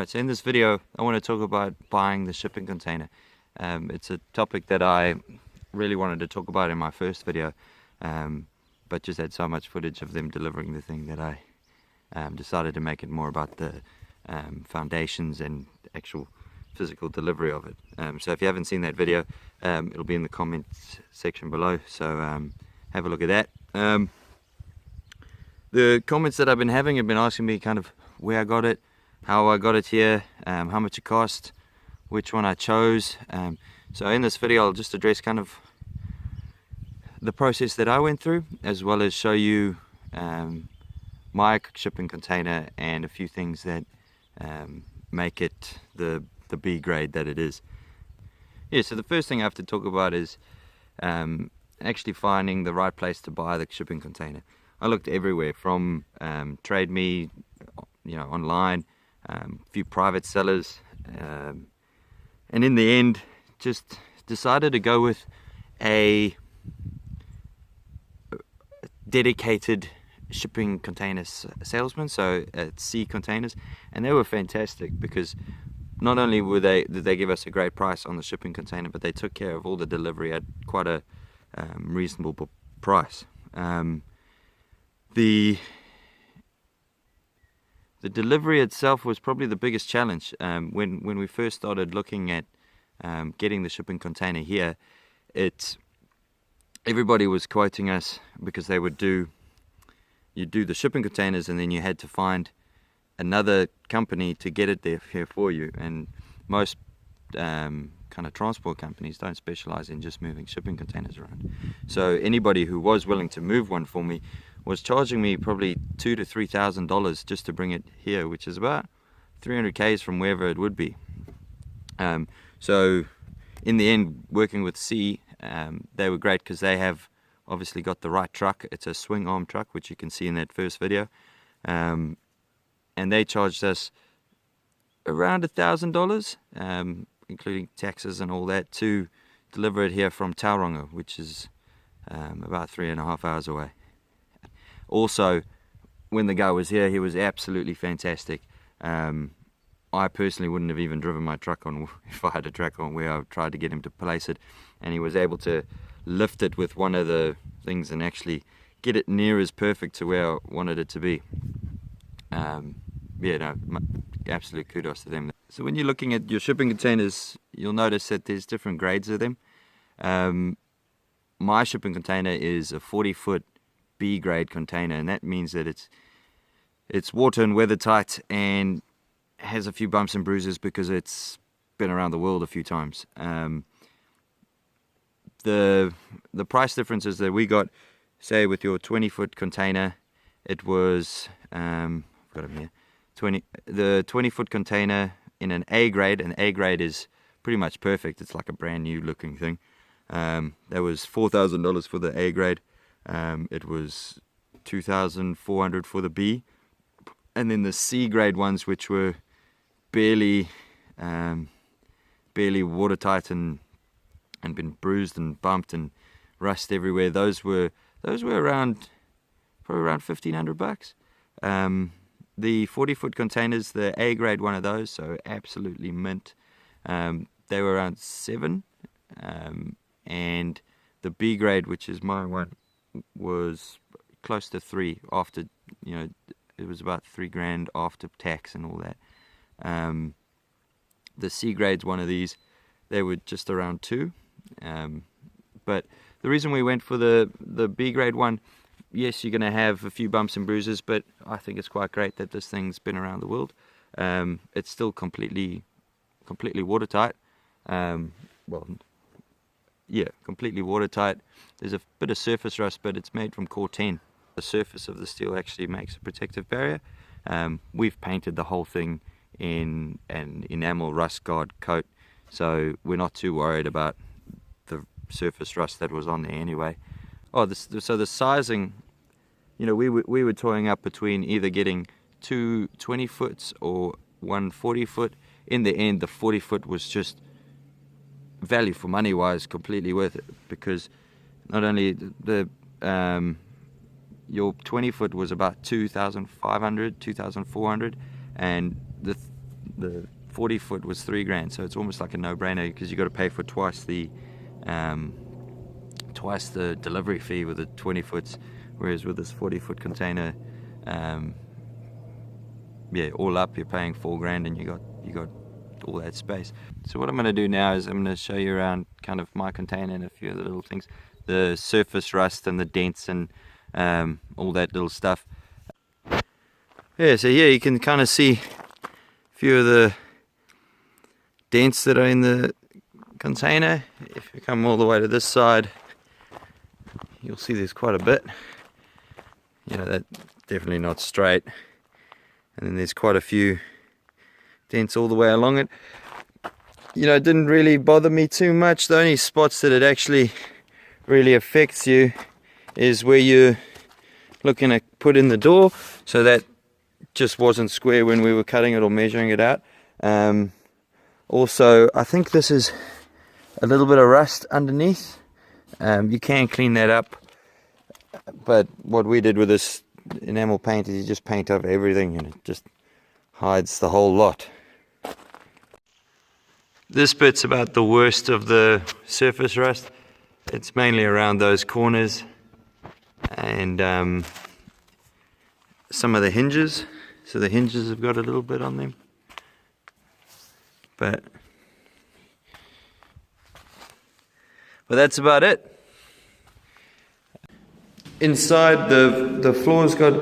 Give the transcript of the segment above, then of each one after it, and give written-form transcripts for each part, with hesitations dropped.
Alright, so in this video I want to talk about buying the shipping container. It's a topic that I really wanted to talk about in my first video, but just had so much footage of them delivering the thing that I decided to make it more about the foundations and actual physical delivery of it. So if you haven't seen that video, it'll be in the comments section below, so have a look at that. The comments that I've been having have been asking me kind of where I got it, how I got it here, how much it cost, which one I chose. So in this video I'll just address kind of the process that I went through, as well as show you my shipping container and a few things that make it the B grade that it is. Yeah, so the first thing I have to talk about is actually finding the right place to buy the shipping container. I looked everywhere, from Trade Me, online, a few private sellers, and in the end just decided to go with a dedicated shipping container salesman, so at Sea Containers, and they were fantastic because not only did they give us a great price on the shipping container, but they took care of all the delivery at quite a reasonable price. The delivery itself was probably the biggest challenge. When we first started looking at getting the shipping container here, everybody was quoting us because they would do the shipping containers and then you had to find another company to get it there here for you. And most kind of transport companies don't specialize in just moving shipping containers around. So anybody who was willing to move one for me was charging me probably $2,000 to $3,000 just to bring it here, which is about 300 k's from wherever it would be. So in the end, working with Sea, they were great because they have obviously got the right truck. It's a swing arm truck, which you can see in that first video, and they charged us around $1,000, including taxes and all that, to deliver it here from Tauranga, which is about 3.5 hours away. Also, when the guy was here, he was absolutely fantastic. I personally wouldn't have even driven my truck on if I had a truck on where I tried to get him to place it, and he was able to lift it with one of the things and actually get it near as perfect to where I wanted it to be. Absolute kudos to them. So when you're looking at your shipping containers, you'll notice that there's different grades of them. My shipping container is a 40-foot B grade container, and that means that it's water and weather tight and has a few bumps and bruises because it's been around the world a few times. The price differences that we got, say with your 20-foot container, it was I've got them here. The 20-foot container in an A grade, and A grade is pretty much perfect. It's like a brand new looking thing. That was $4,000 for the A grade. It was $2,400 for the B, and then the C grade ones, which were barely watertight and been bruised and bumped and rust everywhere. Those were probably around $1,500. The 40-foot containers, the A grade one of those, so absolutely mint, they were around $7, and the B grade, which is my one, was close to $3 after, it was about $3,000 after tax and all that. The C grade's one of these, they were just around $2. But the reason we went for the B grade one, yes, you're going to have a few bumps and bruises, but I think it's quite great that this thing's been around the world. It's still completely watertight. Completely watertight. There's a bit of surface rust, but it's made from Core-10. The surface of the steel actually makes a protective barrier. We've painted the whole thing in an enamel rust guard coat, so we're not too worried about the surface rust that was on there anyway. So the sizing, we were toying up between either getting two 20-foots or one 40-foot. In the end, the 40-foot was just value for money wise completely worth it, because not only your 20-foot was about $2,500, $2,400, and the 40 foot was $3,000, so it's almost like a no-brainer, because you got to pay for twice the delivery fee with the 20 foots, whereas with this 40 foot container, yeah, all up you're paying $4,000 and you got all that space. So what I'm going to do now is I'm going to show you around kind of my container and a few of the little things, the surface rust and the dents and all that little stuff. Yeah, so here you can kind of see a few of the dents that are in the container. If you come all the way to this side, you'll see there's quite a bit. You know, that's definitely not straight. And then there's quite a few dents all the way along it. You know, it didn't really bother me too much. The only spots that it actually really affects you is where you're looking to put in the door. So that just wasn't square when we were cutting it or measuring it out. Also, I think this is a little bit of rust underneath. You can clean that up, but what we did with this enamel paint is you just paint over everything and it just hides the whole lot. This bit's about the worst of the surface rust. It's mainly around those corners and some of the hinges. So the hinges have got a little bit on them, but that's about it. Inside, the floor's got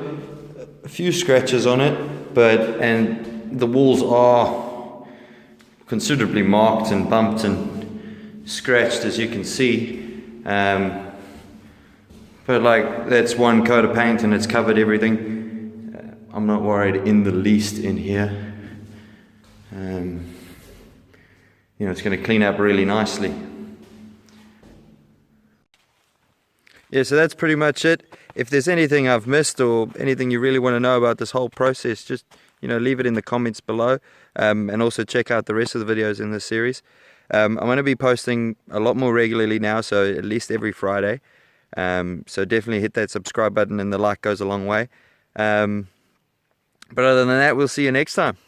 a few scratches on it, and the walls are considerably marked and bumped and scratched, as you can see. But like, that's one coat of paint and it's covered everything. I'm not worried in the least in here. You know, it's going to clean up really nicely. Yeah, so that's pretty much it. If there's anything I've missed or anything you really want to know about this whole process, just, you know, leave it in the comments below, and also check out the rest of the videos in this series. I'm going to be posting a lot more regularly now, so at least every Friday. So definitely hit that subscribe button, and the like goes a long way. But other than that, we'll see you next time.